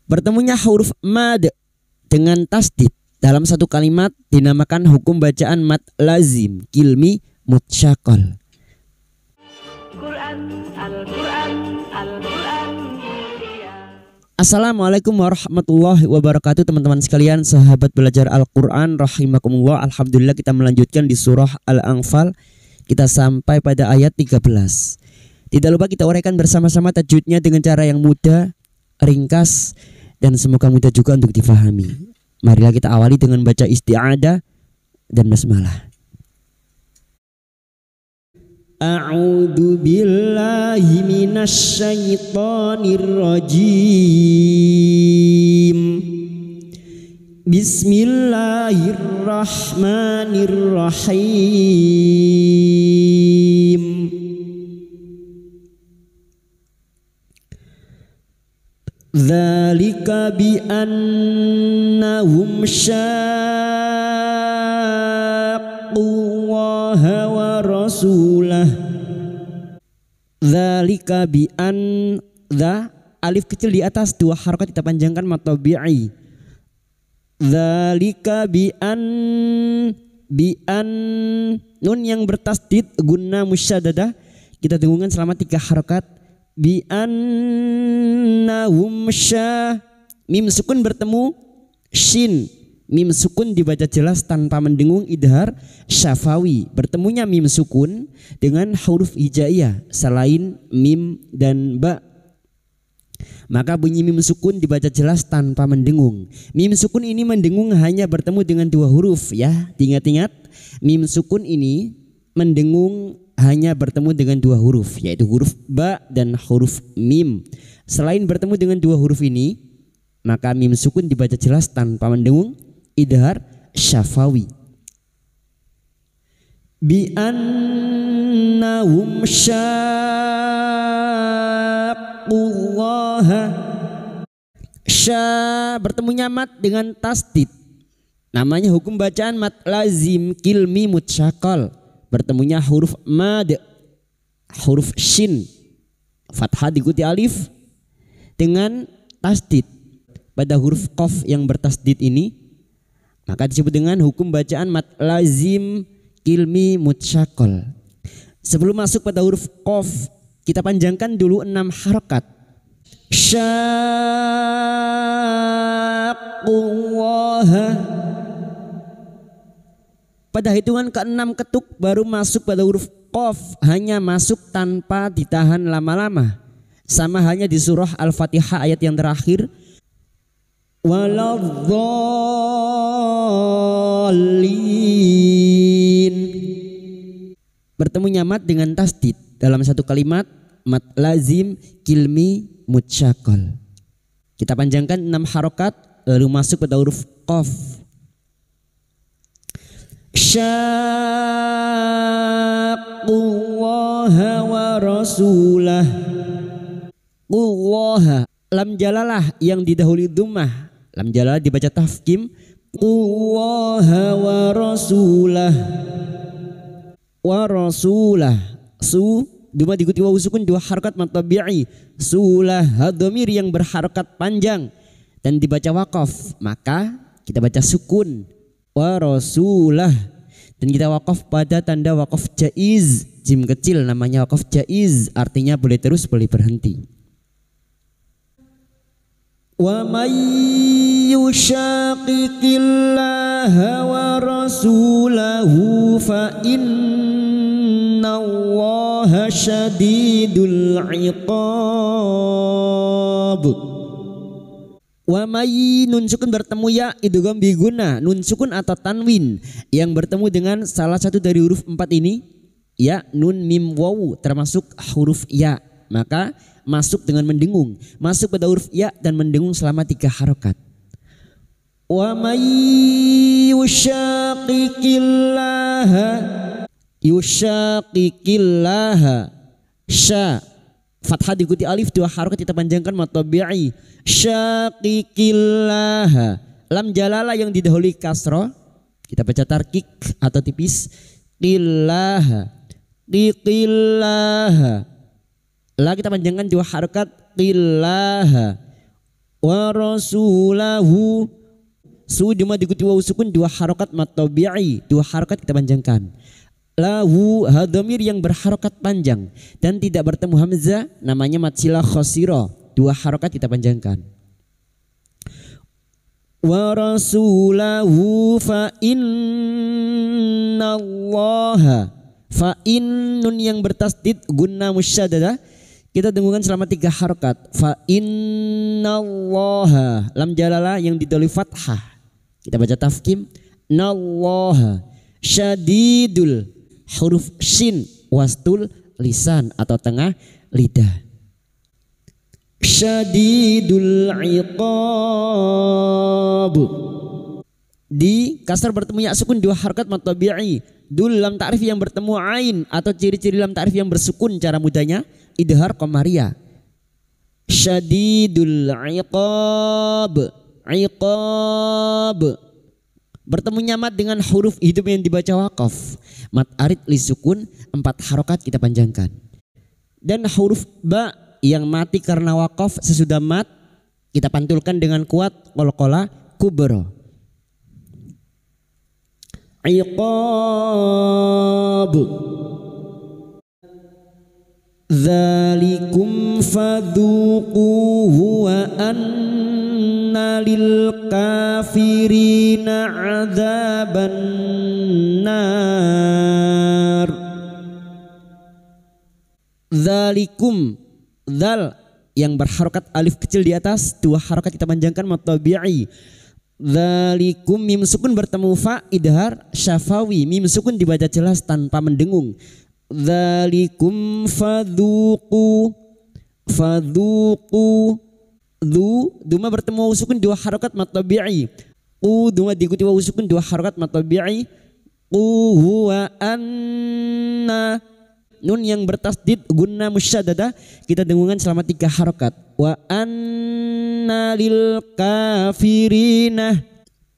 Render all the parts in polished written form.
Bertemunya huruf mad dengan tasdid dalam satu kalimat dinamakan hukum bacaan mad lazim kilmi mutsyaqal. Assalamualaikum warahmatullahi wabarakatuh, teman-teman sekalian, sahabat belajar Al-Quran rahimakumullah. Alhamdulillah, kita melanjutkan di surah Al-Anfal. Kita sampai pada ayat 13. Tidak lupa kita uraikan bersama-sama tajwidnya dengan cara yang mudah, ringkas, dan semoga mudah juga untuk difahami. Marilah kita awali dengan baca isti'adah dan basmalah. A'udzu billahi minasy syaithanir rajim. Bismillahirrahmanirrahim. Dzalika bi annahum syaqqullaha wa rasulah. Dzalika bi an, dza alif kecil di atas dua harakat kita panjangkan matabi'i. Dzalika bi an nun yang bertasdid gunna musyaddadah kita dengungkan selama 3 harakat. Bi annahum mim sukun bertemu shin, mim sukun dibaca jelas tanpa mendengung idhar syafawi. Bertemunya mim sukun dengan huruf hijaiyah selain mim dan ba, maka bunyi mim sukun dibaca jelas tanpa mendengung. Mim sukun ini mendengung hanya bertemu dengan 2 huruf ya. Ingat-ingat, mim sukun ini mendengung hanya bertemu dengan 2 huruf, yaitu huruf ba dan huruf mim. Selain bertemu dengan 2 huruf ini, maka mim sukun dibaca jelas tanpa mendengung idhar syafawi. Bi annahum syaqqullaha. Sya bertemunya mat dengan tasdid, namanya hukum bacaan mat lazim kilmi mutsyaqal. Bertemunya huruf mad, huruf shin, fathah diikuti alif dengan tasdid pada huruf qaf yang bertasdid ini, maka disebut dengan hukum bacaan mat lazim kilmi mutsyaqal. Sebelum masuk pada huruf qaf, kita panjangkan dulu 6 harakat. Syaqqullaha. Pada hitungan ke-6 ketuk baru masuk pada huruf qaf, hanya masuk tanpa ditahan lama-lama. Sama halnya di surah Al-Fatihah ayat yang terakhir. Waladhdallin. Bertemunya mat dengan tasdid dalam satu kalimat mat lazim kilmi mutsyaqal. Kita panjangkan 6 harokat lalu masuk pada huruf qaf. Syaqqullaha wa rasulah. Qullaha, lam jalalah yang didahului dhammah. Lam jalalah dibaca tafkim. Qullaha wa rasulah. Wa rasulah. Su dhammah diikuti wawu sukun 2 harakat matabi'i. Sulah dhamir yang berharakat panjang dan dibaca waqaf, maka kita baca sukun. Wa rasulah, dan kita wakaf pada tanda wakaf jaiz, jim kecil namanya wakaf jaiz, artinya boleh terus boleh berhenti. Wa may yushaqiqillaha wa rasulahu fa innallaha syadidul iqab. Wa may, nun sukun bertemu ya idgham bi gunna, nun sukun atau tanwin yang bertemu dengan salah satu dari huruf 4 ini, ya, nun, mim, wawu termasuk huruf ya, maka masuk dengan mendengung, masuk pada huruf ya dan mendengung selama 3 harokat. Wa may yushaqiqillaha sya, fathah diikuti alif 2 harokat kita panjangkan matabi'i. Syaqiqillaha, lam jalalah yang didahului kasroh kita baca tarkik atau tipis. Qillaha, qiqillaha, la kita panjangkan 2 harokat. Qillaha wa rasulahu. Su dima diikuti wawu sukun 2 harokat mad tabi'i, 2 harokat kita panjangkan. Lahu hadamir yang berharokat panjang dan tidak bertemu hamzah namanya mad silah khosiro, 2 harokat kita panjangkan. Wa rasulahu fa innallaha, fa in nun yang bertasdid gunna musyaddadah kita dengungkan selama 3 harokat. Fa innallaha, lam jalalah yang didoli fathah kita baca tafkim, nallaha syadidul, huruf shin wastul lisan atau tengah lidah. Syadidul iqab, di kasar bertemu ya sukun 2 harakat mad tabi'i. Dul lam ta'rif yang bertemu ain atau ciri-ciri lam ta'rif yang bersukun cara mudahnya idhar qamariyah. Syadidul iqab, iqab bertemunya mad dengan huruf hidup yang dibaca waqaf. Mad arid li sukun 4 harokat kita panjangkan. Dan huruf ba yang mati karena waqaf sesudah mad kita pantulkan dengan kuat qalqalah kubra. Iqab dzalikum fadzuquhu wa anna lil kafirina adzaban nar. Dzalikum, dzal yang berharokat alif kecil di atas 2 harokat kita panjangkan mad tabi'i. Dzalikum mim sukun bertemu fa idhar syafawi, mim sukun dibaca jelas tanpa mendengung. Dzalikum fadzuqu, fadzuqu, dzu duma bertemu wawu sukun 2 harokat mad tabi'i. Qu duma diikuti wawu sukun 2 harokat mad tabi'i. Qu huwa anna, nun yang bertasdid gunna musyaddadah kita dengungan selama 3 harokat. Wa anna lil kafirina,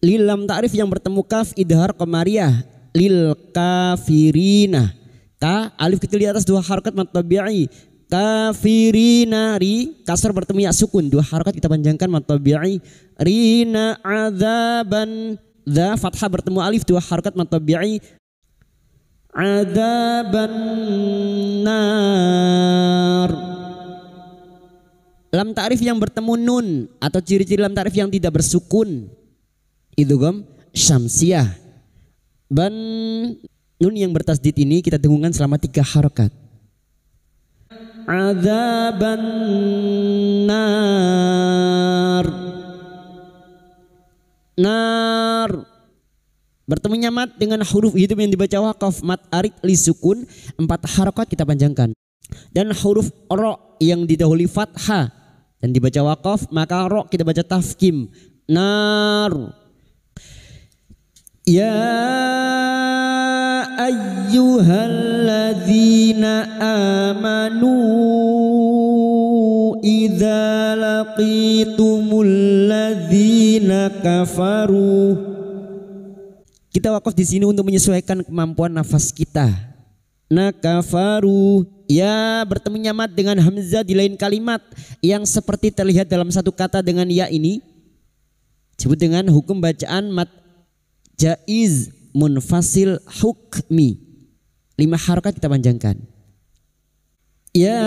lil lam ta'rif yang bertemu kaf idhar qamariyah, lil kafirina. Ka alif kecil di atas 2 harokat mad tabi'i. Kafirina, ri kasar bertemu ya sukun 2 harokat kita panjangkan mad tabi'i. Rina adzaban, dza fathah bertemu alif 2 harokat mad tabi'i. Adzaban nar. Lam ta'rif yang bertemu nun atau ciri-ciri lam ta'rif yang tidak bersukun idgham syamsiyah. Ban nun yang bertasdid ini kita dengungkan selama 3 harokat. Adzaban nar, nar bertemunya mad dengan huruf hidup yang dibaca waqaf mad arid li sukun 4 harokat kita panjangkan. Dan huruf ro yang didahului fathah dan dibaca waqaf maka ro kita baca tafkim, nar. Ya ayyuhalladzina amanu idza laqitumul ladzina kafaru. Kita wakaf di sini untuk menyesuaikan kemampuan nafas kita. Nakafaru, ya bertemunya mad dengan hamzah di lain kalimat yang seperti terlihat dalam satu kata dengan ya ini disebut dengan hukum bacaan mad jaiz munfasil hukmi. 5 harokat kita panjangkan. Ya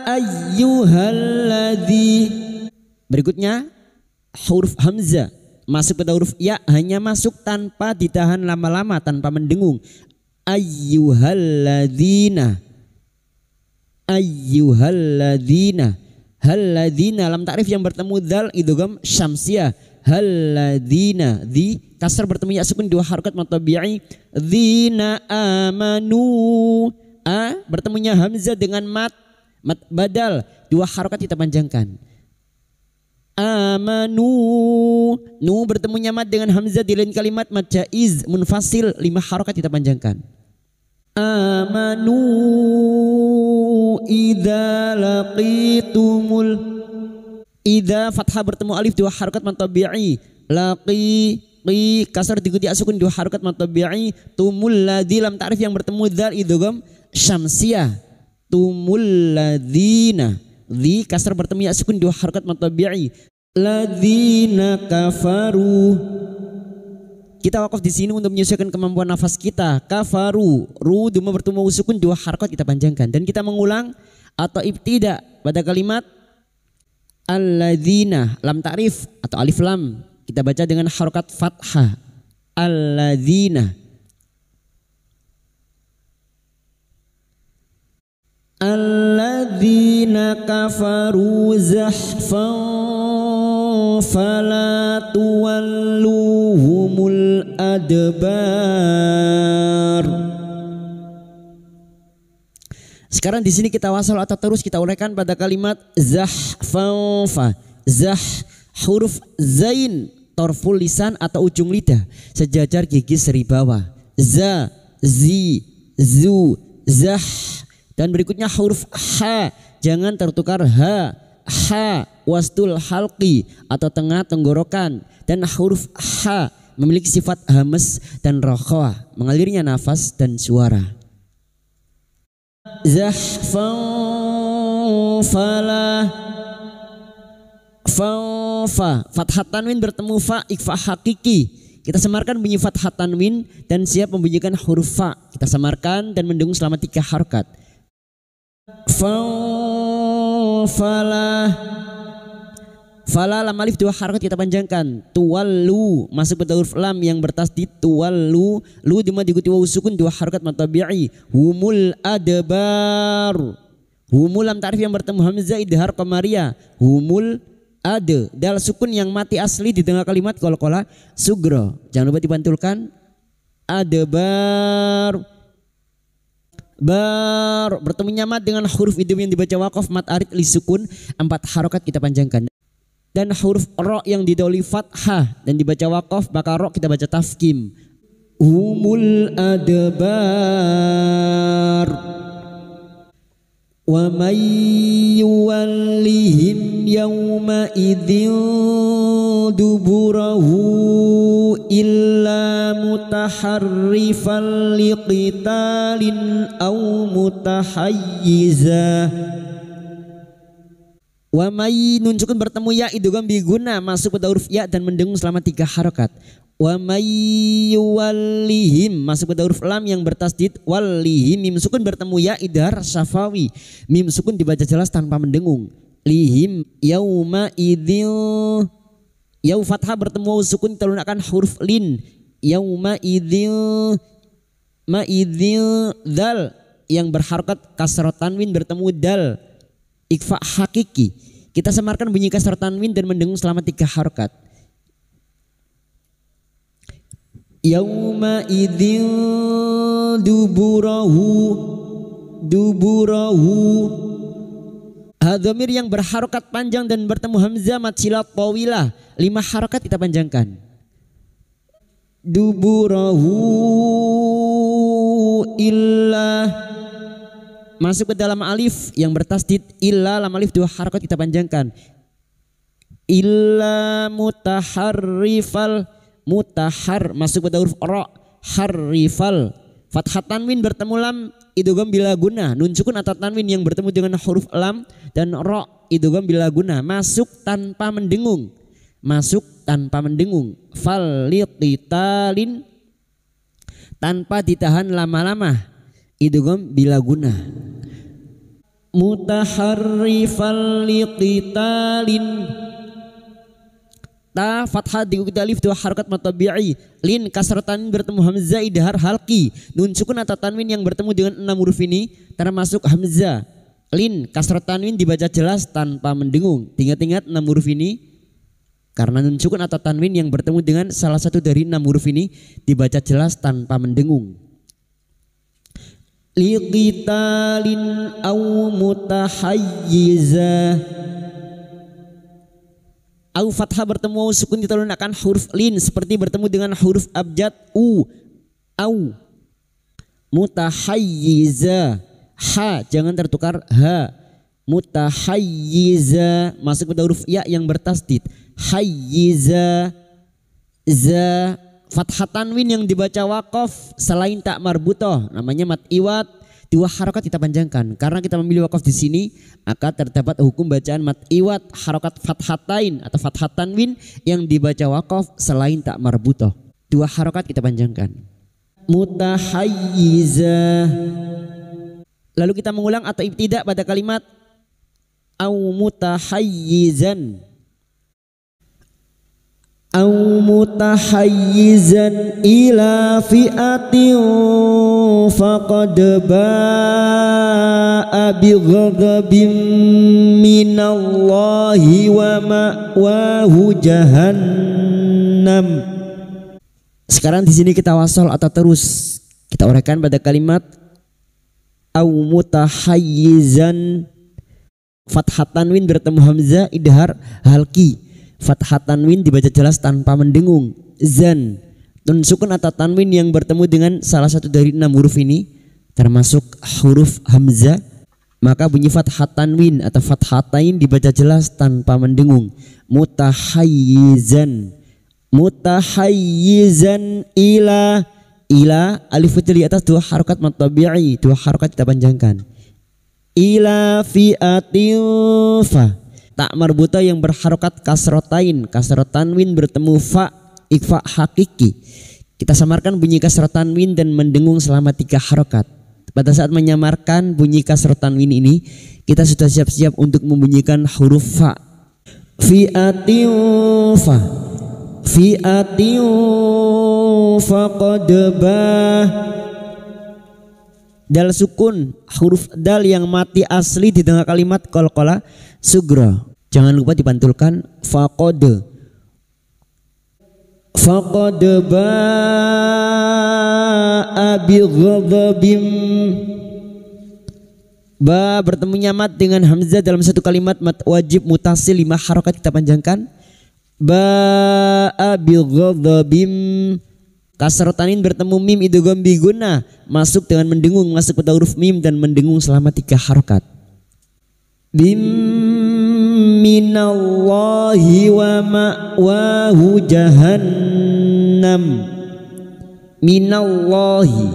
ayyuhalladzi, berikutnya huruf hamzah masuk pada huruf ya hanya masuk tanpa ditahan lama-lama tanpa mendengung. Ayyuhalladzina, ayyuhalladzina, halladzina lam ta'rif yang bertemu dzal idgham syamsiyah. Halladzina, di kasar bertemu ya sukun 2 harokat mad tabi'i. Dzina amanu, a bertemunya hamzah dengan mad badal 2 harokat kita panjangkan. Amanu, nu bertemunya mad dengan hamzah di lain kalimat mad jaiz munfasil 5 harokat kita panjangkan. Amanu idza laqitumul, idza fathah bertemu alif 2 harokat mad tabi'i. Laqi, qi kasar diikuti sukun 2 harokat mad tabi'i. Tumul ladzi lam ta'rif yang bertemu dzal idgham syamsiyah. Tumul ladzina, Dzi kasar bertemu ya sukun dua harakat mad tabi'i. Ladzina kafaru. Kita wakaf di sini untuk menyesuaikan kemampuan nafas kita. Kafaru, ru duma bertemu sukun dua harakat kita panjangkan dan kita mengulang atau ibtida pada kalimat alladzina, lam ta'rif atau alif lam kita baca dengan harakat fathah. Alladzina. Alladzina kafaru zahfan fala tuwalluhumul adbar. Sekarang di sini kita wasal atau terus kita uraikan pada kalimat zahfan fa. Zah huruf zain torful lisan atau ujung lidah sejajar gigi seri bawah. Za, zi, zu, zah. Dan berikutnya huruf ha, jangan tertukar ha, wastul halqi atau tengah tenggorokan. Dan huruf ha memiliki sifat hamas dan rokhawah, mengalirnya nafas dan suara. Zahfan falah fa, fathah tanwin bertemu fa, ikfa hakiki. Kita samarkan bunyi fathah tanwin dan siap membunyikan huruf fa. Kita samarkan dan mendengung selama 3 harakat. Fala lam alif 2 harakat kita panjangkan. Tuwallu masuk pada huruf lam yang bertasdid tuwallu. Lu dima diikuti wawu sukun 2 harakat mad tabi'i. Humul adbar. Humul lam ta'rif yang bertemu hamzah idhar qamariyah. Humul ada dal sukun yang mati asli di tengah kalimat qalqalah sugro. Jangan lupa dipantulkan. Adbar. Bar bertemunya mad dengan huruf idgham yang dibaca waqaf mad arid li sukun 4 harakat kita panjangkan. Dan huruf ro yang didahului fathah dan dibaca waqaf maka ro kita baca tafkim. Humul adbar. Wa may yuwallihim yawma idzin duburahu illa mutaharrifan liqitalin aw mutahayyiza. Wa may nun sukun bertemu ya idgham biguna masuk pada huruf ya dan mendengung selama 3 harakat. Wa may yuwallihim masuk pada huruf lam yang bertasdid wallihim mim sukun bertemu ya idhar syafawi. Mim sukun dibaca jelas tanpa mendengung. Lihim yauma idzil. Yau fathah bertemu sukun terlunakkan huruf lin. Yauma idzil ma idzil dal yang berharakat kasrah tanwin bertemu dal. Ikfa hakiki. Kita samarkan bunyi kasrah tanwin dan mendengung selama 3 harakat. Yauma idzin duburahu. Hadhamir yang berharokat panjang dan bertemu hamzah mad silat tawilah 5 harakat kita panjangkan. Duburahu illa masuk ke dalam alif yang bertasdid illa lam alif 2 harakat kita panjangkan. Illa mutaharrifal mutahar masuk pada huruf ra harrifal. Fathah tanwin bertemu lam idgham bila guna. Nun sukun atau tanwin yang bertemu dengan huruf lam dan ra idgham bila guna masuk tanpa mendengung. Masuk tanpa mendengung. Fal liqitalin tanpa ditahan lama-lama. Idgham bila guna. Mutaharrifal liqitalin. Ta fathah diikuti alif 2 harakat mad tabi'i. Lin kasrah tanwin bertemu hamzah idhar halqi. Nun sukun atau tanwin yang bertemu dengan 6 huruf ini termasuk hamzah. Lin kasrah tanwin dibaca jelas tanpa mendengung. Ingat-ingat 6 huruf ini karena nun sukun atau tanwin yang bertemu dengan salah satu dari 6 huruf ini dibaca jelas tanpa mendengung. Liqitalin aw mutahayyiza. Au fathah bertemu sukun ditelunakkan huruf lin seperti bertemu dengan huruf abjad u. Au mutahayyiza. Ha jangan tertukar ha. Mutahayyiza masuk pada huruf ya yang bertasdid. Hayyiza. Za fathah tanwin yang dibaca waqaf selain tak marbutoh namanya mad iwad dua harokat kita panjangkan. Karena kita memilih wakaf di sini, maka terdapat hukum bacaan mat iwat harokat fathatain atau fathah tanwin yang dibaca wakaf selain tak marbutoh. Dua harokat kita panjangkan. Mutahayyizah. Lalu kita mengulang atau ibtidak pada kalimat au mutahayyizan. Au mutahayyizan ila fi'atin faqad ba'a bighadabin minallahi wa ma'wahu jahannam. Sekarang di sini kita wasol atau terus kita uraikan pada kalimat au mutahayyizan, fathah tanwin bertemu hamzah idhar halki. Fathah tanwin dibaca jelas tanpa mendengung. Zan, nun sukun atau tanwin yang bertemu dengan salah satu dari 6 huruf ini termasuk huruf hamzah, maka bunyi fathah tanwin atau fathatain dibaca jelas tanpa mendengung. Mutahayyizan, mutahayyizan ila alif di atas dua harokat mad tabi'i, dua harokat kita panjangkan. Ila fi'atin fa, tak marbuta yang berharokat kasrotain, kasrot tanwin bertemu fa, ikfa hakiki. Kita samarkan bunyi kasrot tanwin dan mendengung selama 3 harokat. Pada saat menyamarkan bunyi kasrot tanwin ini, kita sudah siap-siap untuk membunyikan huruf fa. Fi'atin fa, fi'atin faqad bah. Dal sukun, huruf dal yang mati asli di tengah kalimat qalqalah sugra. Jangan lupa dipantulkan faqad. Faqad ba'a bighadabim. Ba bertemunya mat dengan hamzah dalam satu kalimat mat wajib mutasil 5 harokat kita panjangkan. Ba'a bighadabim. Kasrotanin bertemu mim idgham bi gunnah, masuk dengan mendengung, masuk pada huruf mim dan mendengung selama 3 harokat. Bim minallahi wa ma'wahu jahannam. Minallahi,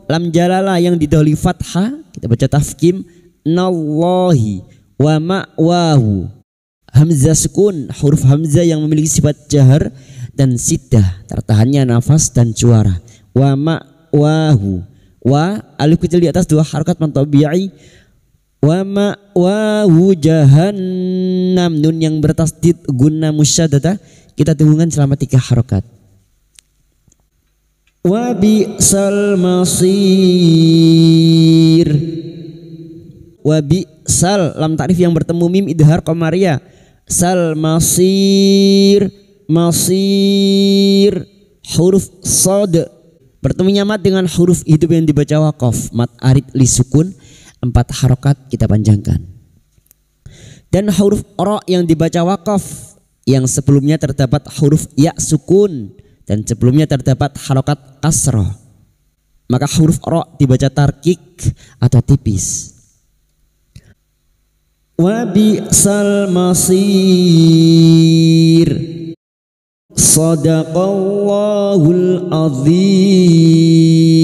lam jalalah yang didahului fathah kita baca tafkim nallahi, wa ma'wahu hamzah sukun, huruf hamzah yang memiliki sifat jahar dan siddah, tertahannya nafas dan suara. Wa ma'wahu, wa alif kecil di atas 2 harokat mad tabi'i. Wa ma'wahu jahannam, nun yang bertasdid gunnah musyaddadah kita dengungan selama 3 harokat. Wa bi'sal masir. Wa bi'sal, lam ta'rif yang bertemu mim idhar qamariyah. Sal masir, masir, huruf sod bertemunya mat dengan huruf hidup yang dibaca wakaf mat arid li sukun, 4 harokat kita panjangkan. Dan huruf ro yang dibaca wakaf yang sebelumnya terdapat huruf ya sukun dan sebelumnya terdapat harokat kasroh, maka huruf ro dibaca tarkik atau tipis. Wa bi'sal masir. Sadaqallahul azim.